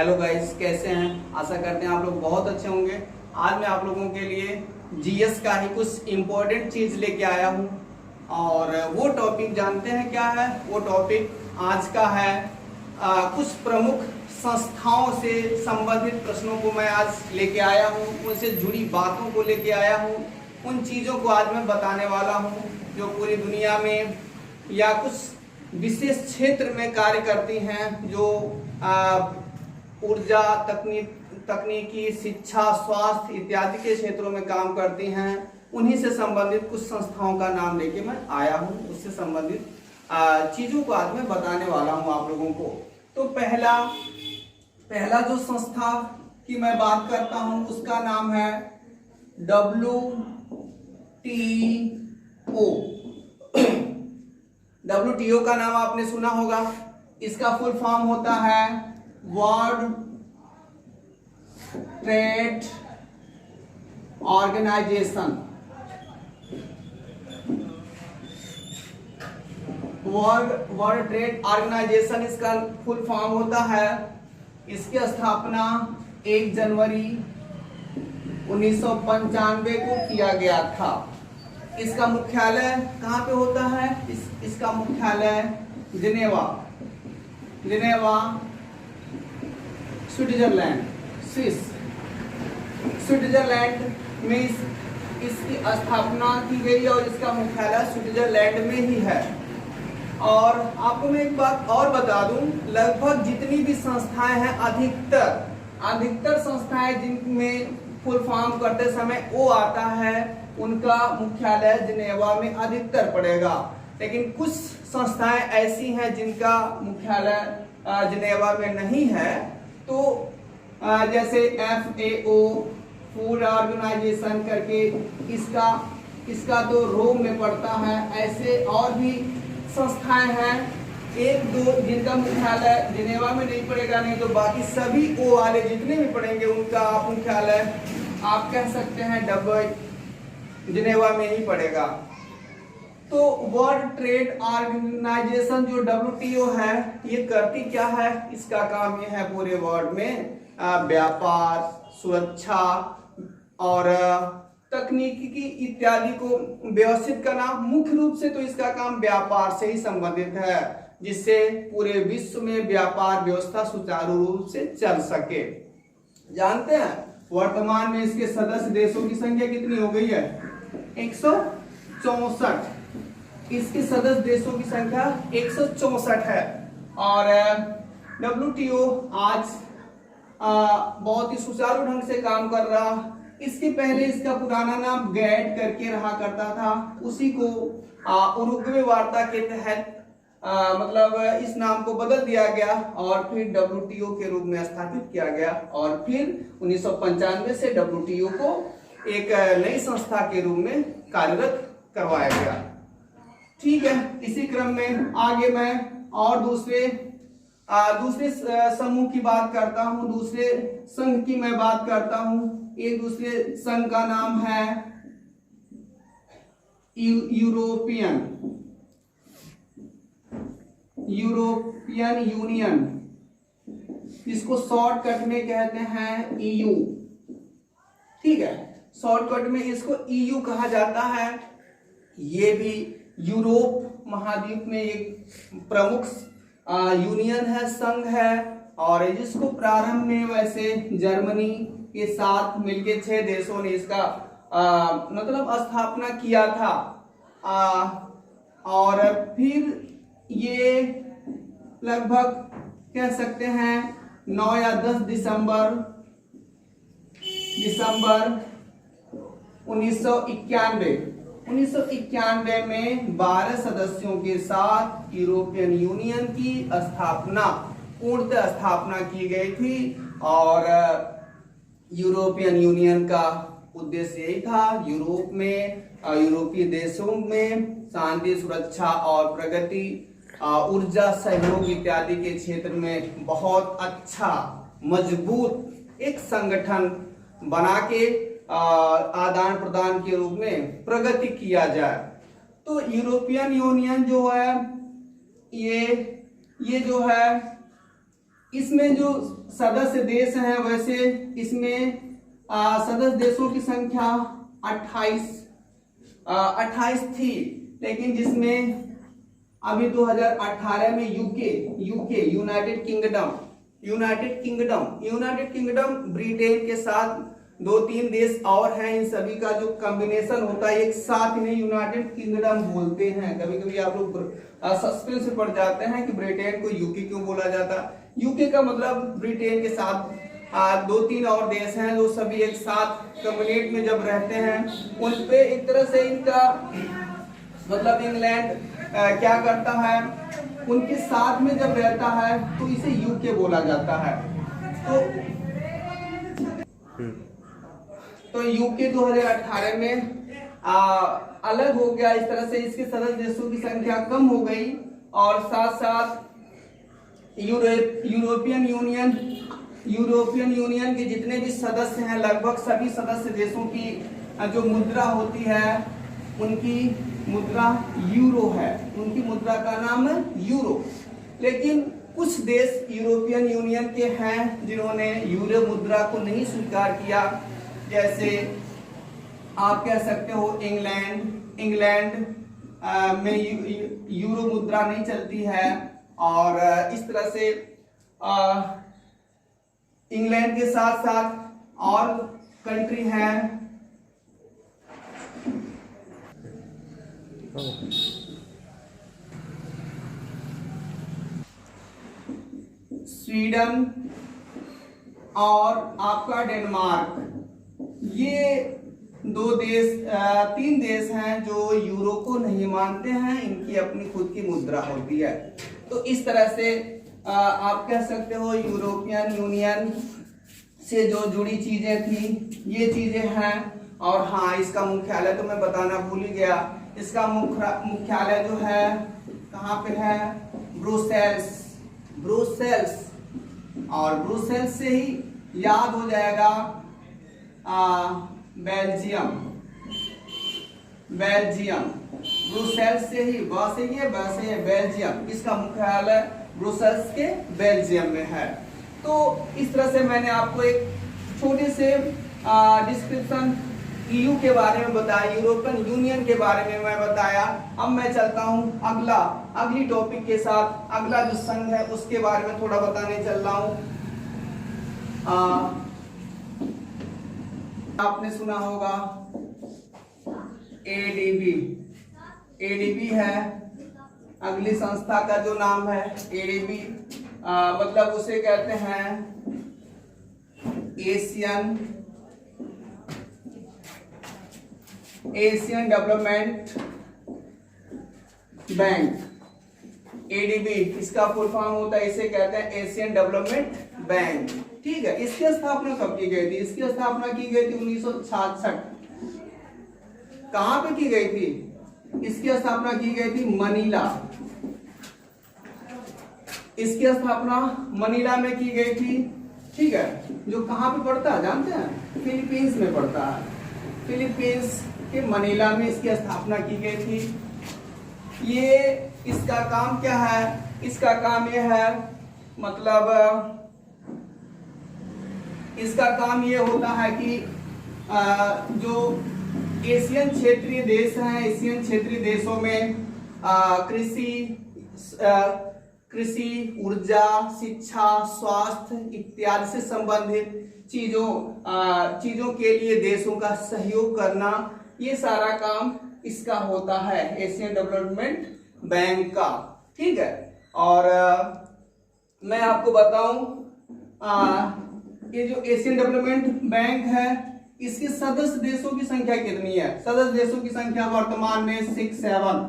Hello guys, कैसे हैं? आशा करते हैं आप लोग बहुत अच्छे होंगे। आज मैं आप लोगों के लिए जीएस का ही कुछ इम्पोर्टेंट चीज़ लेके आया हूँ और वो टॉपिक जानते हैं क्या है। वो टॉपिक आज का है कुछ प्रमुख संस्थाओं से संबंधित प्रश्नों को मैं आज लेके आया हूँ, उनसे जुड़ी बातों को लेके आया हूँ। उन चीज़ों को आज मैं बताने वाला हूँ जो पूरी दुनिया में या कुछ विशेष क्षेत्र में कार्य करती हैं, जो ऊर्जा, तकनीकी, शिक्षा, स्वास्थ्य इत्यादि के क्षेत्रों में काम करती हैं। उन्हीं से संबंधित कुछ संस्थाओं का नाम लेके मैं आया हूँ। उससे संबंधित चीज़ों को आज मैं बताने वाला हूँ आप लोगों को। तो पहला जो संस्था की मैं बात करता हूँ उसका नाम है WTO। WTO का नाम आपने सुना होगा। इसका फुल फॉर्म होता है World Trade Organization. World Trade Organization इसका फुल फॉर्म होता है। इसकी स्थापना 1 जनवरी 1995 को किया गया था। इसका मुख्यालय कहाँ पे होता है? इसका मुख्यालय जिनेवा, स्विट्जरलैंड में इसकी स्थापना की गई और इसका मुख्यालय स्विट्जरलैंड में ही है। और आपको मैं एक बात और बता दूं, लगभग जितनी भी संस्थाएं हैं, अधिकतर संस्थाएं जिनमें फुल फॉर्म करते समय ओ आता है, उनका मुख्यालय जिनेवा में अधिकतर पड़ेगा। लेकिन कुछ संस्थाएं ऐसी हैं जिनका मुख्यालय जिनेवा में नहीं है। तो जैसे FAO, फूड ऑर्गेनाइजेशन करके इसका तो रोम में पड़ता है। ऐसे और भी संस्थाएं हैं, 1-2 जिनका मुख्यालय जिनेवा में नहीं पड़ेगा, नहीं तो बाकी सभी ओ वाले जितने भी पड़ेंगे उनका मुख्यालय आप कह सकते हैं जिनेवा में ही पड़ेगा। तो वर्ल्ड ट्रेड ऑर्गेनाइजेशन जो WTO है, ये करती क्या है? इसका काम ये है पूरे वर्ल्ड में व्यापार, सुरक्षा और तकनीकी इत्यादि को व्यवस्थित करना। मुख्य रूप से तो इसका काम व्यापार से ही संबंधित है, जिससे पूरे विश्व में व्यापार व्यवस्था सुचारू रूप से चल सके। जानते हैं वर्तमान में इसके सदस्य देशों की संख्या कितनी हो गई है? 164। इसके सदस्य देशों की संख्या 164 है। और WTO आज बहुत ही सुचारू ढंग से काम कर रहा। इसके पहले इसका पुराना नाम गैट करके रहा करता था। उसी को उरुग्वे वार्ता के तहत मतलब इस नाम को बदल दिया गया और फिर WTO के रूप में स्थापित किया गया। और फिर 1995 से WTO को एक नई संस्था के रूप में कार्यरत करवाया गया। ठीक है, इसी क्रम में आगे मैं और दूसरे समूह की बात करता हूं, दूसरे संघ की मैं बात करता हूं। एक दूसरे संघ का नाम है यूरोपियन यूनियन। इसको शॉर्टकट में कहते हैं EU। ठीक है, शॉर्टकट में इसको EU कहा जाता है। ये भी यूरोप महाद्वीप में एक प्रमुख यूनियन है, संघ है। और जिसको प्रारंभ में वैसे जर्मनी के साथ मिलकर 6 देशों ने इसका मतलब स्थापना किया था। और फिर ये लगभग कह सकते हैं 9 या 10 दिसंबर 1991 में 12 सदस्यों के साथ यूरोपियन यूनियन की पूर्णतः स्थापना की गई थी। और यूरोपियन यूनियन का उद्देश्य यही था, यूरोपीय देशों में शांति, सुरक्षा और प्रगति, ऊर्जा सहयोग इत्यादि के क्षेत्र में बहुत अच्छा मजबूत एक संगठन बना के आदान प्रदान के रूप में प्रगति किया जाए। तो यूरोपियन यूनियन जो है ये जो है इसमें जो सदस्य देश हैं, वैसे इसमें सदस्य देशों की संख्या 28 थी, लेकिन जिसमें अभी 2018 में यूके यूनाइटेड किंगडम ब्रिटेन के साथ 2-3 देश और हैं, इन सभी का जो कॉम्बिनेशन होता है एक साथ इन्हें यूनाइटेड किंगडम बोलते हैं। कभी कभी आप लोग सस्पेंस में पड़ जाते हैं कि ब्रिटेन को यूके क्यों बोला जाता। यूके का मतलब ब्रिटेन के साथ 2-3 और देश हैं जो सभी एक साथ कम्युनिट में जब रहते हैं, उन पे एक तरह से इनका मतलब इंग्लैंड क्या करता है, उनके साथ में जब रहता है तो इसे यूके बोला जाता है। तो यूके 2018 में अलग हो गया। इस तरह से इसके सदस्य देशों की संख्या कम हो गई और साथ साथ यूरोपियन यूनियन के जितने भी सदस्य हैं, लगभग सभी सदस्य देशों की जो मुद्रा होती है उनकी मुद्रा यूरो है, उनकी मुद्रा का नाम है यूरो। लेकिन कुछ देश यूरोपियन यूनियन के हैं जिन्होंने यूरो मुद्रा को नहीं स्वीकार किया, जैसे आप कह सकते हो इंग्लैंड में यूरो मुद्रा नहीं चलती है, और इस तरह से इंग्लैंड के साथ साथ और कंट्री हैं स्वीडन और आपका डेनमार्क। ये 3 देश हैं जो यूरो को नहीं मानते हैं, इनकी अपनी खुद की मुद्रा होती है। तो इस तरह से आप कह सकते हो यूरोपियन यूनियन से जो जुड़ी चीजें थी ये चीजें हैं। और हाँ, इसका मुख्यालय तो मैं बताना भूल ही गया, इसका मुख्यालय जो है कहाँ पे है, ब्रुसेल्स। और ब्रुसेल्स से ही याद हो जाएगा बेल्जियम। ब्रुसेल्स से ही वैसे ही बेल्जियम, इसका मुख्यालय ब्रुसेल्स के बेल्जियम में है। तो इस तरह से मैंने आपको एक छोटे से डिस्क्रिप्शन ईयू के बारे में बताया, यूरोपियन यूनियन के बारे में मैं बताया। अब मैं चलता हूँ अगली टॉपिक के साथ। अगला जो संघ है उसके बारे में थोड़ा बताने चल रहा हूँ। आपने सुना होगा एडीबी है अगली संस्था का जो नाम है एडीबी, मतलब उसे कहते हैं एशियन डेवलपमेंट बैंक। एडीबी इसका फुल फॉर्म होता है, इसे कहते हैं एशियन डेवलपमेंट बैंक। ठीक है, इसकी स्थापना कब की गई थी? इसकी स्थापना की गई थी 1966। कहां पे की गई थी? इसकी स्थापना की गई थी मनीला। इसकी स्थापना मनीला में की गई थी। ठीक है, जो कहां पे पड़ता है जानते हैं? फिलीपींस में पड़ता है। फिलीपींस के मनीला में इसकी स्थापना की गई थी। ये इसका काम क्या है? इसका काम यह है, मतलब इसका काम ये होता है कि जो एशियन क्षेत्रीय देश हैं, एशियन क्षेत्रीय देशों में कृषि, ऊर्जा, शिक्षा, स्वास्थ्य इत्यादि से संबंधित चीजों के लिए देशों का सहयोग करना, ये सारा काम इसका होता है, एशियन डेवलपमेंट बैंक का। ठीक है, और मैं आपको बताऊं ये जो एशियन डेवलपमेंट बैंक है इसके सदस्य देशों की संख्या कितनी है? सदस्य देशों की संख्या वर्तमान में 67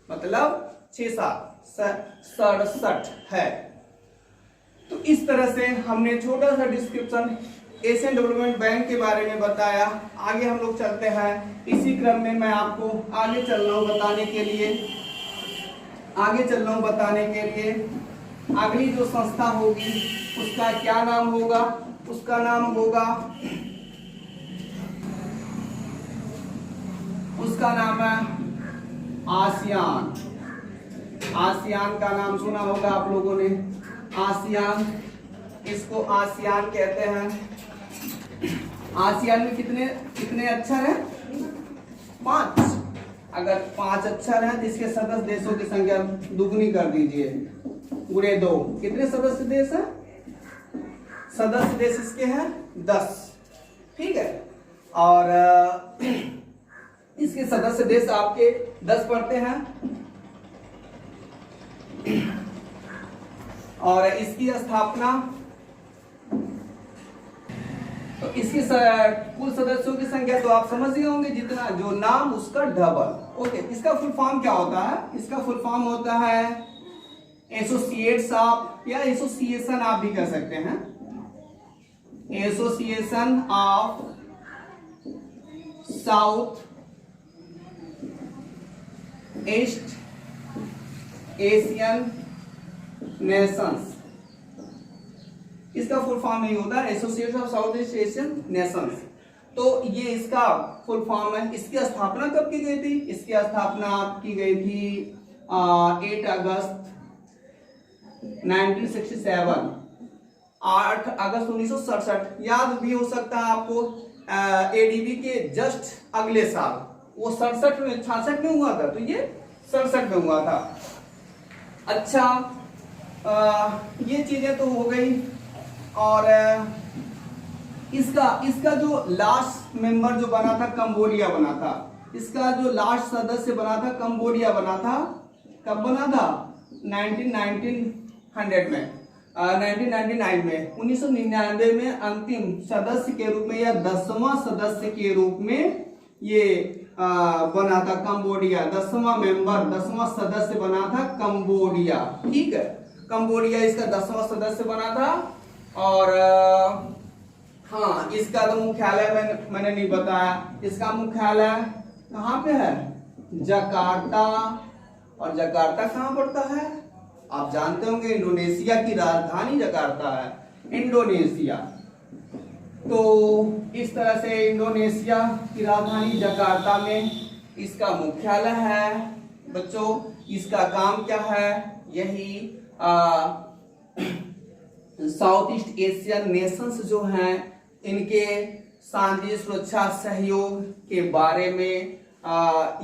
मतलब 67 है। तो इस तरह से हमने छोटा सा डिस्क्रिप्शन एशियन डेवलपमेंट बैंक के बारे में बताया। आगे हम लोग चलते हैं। इसी क्रम में मैं आपको आगे चल रहा हूँ बताने के लिए अगली जो संस्था होगी उसका क्या नाम होगा? उसका नाम है आसियान। आसियान का नाम सुना होगा आप लोगों ने। आसियान, इसको आसियान कहते हैं। आसियान में कितने कितने अक्षर हैं? 5। अगर 5 अक्षर हैं तो इसके सदस्य देशों की संख्या दुगनी कर दीजिए, गुणे 2। कितने सदस्य देश हैं? सदस्य देश इसके हैं 10, ठीक है। और इसके सदस्य देश आपके 10 पड़ते हैं। और इसकी स्थापना, तो इसकी कुल सदस्यों की संख्या तो आप समझ गए होंगे, जितना जो नाम उसका डबल। ओके, इसका फुल फॉर्म क्या होता है? इसका फुल फॉर्म होता है एसोसिएट्स ऑफ, या एसोसिएशन आप भी कह सकते हैं, association of south east Asian Nations. इसका फुल फॉर्म यही होता है, association of south east Asian Nations. तो ये इसका फुल फॉर्म है। इसकी स्थापना कब की गई थी? इसकी स्थापना की गई थी 8 अगस्त 1967, 8 अगस्त 1967। याद भी हो सकता है आपको, एडीबी के जस्ट अगले साल, वो 67 में 66 में हुआ था, तो ये 67 में हुआ था। अच्छा, ये चीजें तो हो गई। और इसका जो लास्ट मेंबर जो बना था कंबोडिया बना था। इसका जो लास्ट सदस्य बना था कंबोडिया बना था। कब बना था? 1999 में 1999 में अंतिम सदस्य के रूप में या 10वां सदस्य के रूप में ये बना था कंबोडिया। 10वां मेंबर, 10वां सदस्य बना था कंबोडिया, ठीक है। कंबोडिया इसका 10वां सदस्य बना था। और हाँ, इसका तो मुख्यालय मैंने नहीं बताया। इसका मुख्यालय कहाँ पे है? जकार्ता। और जकार्ता कहाँ पड़ता है? आप जानते होंगे, इंडोनेशिया की राजधानी जकार्ता है, इंडोनेशिया। तो इस तरह से इंडोनेशिया की राजधानी जकार्ता में इसका मुख्यालय है। बच्चों, इसका काम क्या है? यही साउथ ईस्ट एशियन नेशंस जो हैं, इनके शांति सुरक्षा सहयोग के बारे में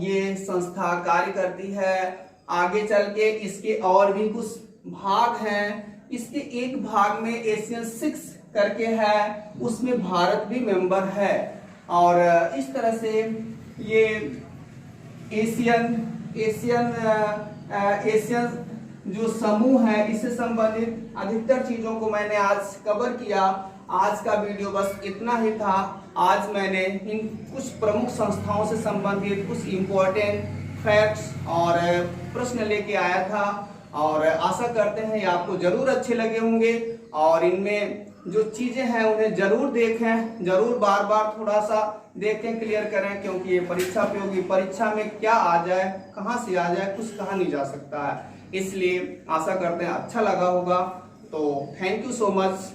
ये संस्था कार्य करती है। आगे चल के इसके और भी कुछ भाग हैं। इसके एक भाग में एशियन 6 करके है, उसमें भारत भी मेंबर है। और इस तरह से ये एशियन जो समूह है, इससे संबंधित अधिकतर चीजों को मैंने आज कवर किया। आज का वीडियो बस इतना ही था। आज मैंने इन कुछ प्रमुख संस्थाओं से संबंधित कुछ इम्पोर्टेंट फैक्ट्स और प्रश्न लेके आया था, और आशा करते हैं ये आपको जरूर अच्छे लगे होंगे। और इनमें जो चीजें हैं उन्हें जरूर देखें, जरूर बार बार थोड़ा सा देखें, क्लियर करें, क्योंकि ये परीक्षा उपयोगी, परीक्षा में क्या आ जाए, कहाँ से आ जाए, कुछ कहा नहीं जा सकता है। इसलिए आशा करते हैं अच्छा लगा होगा। तो थैंक यू सो मच।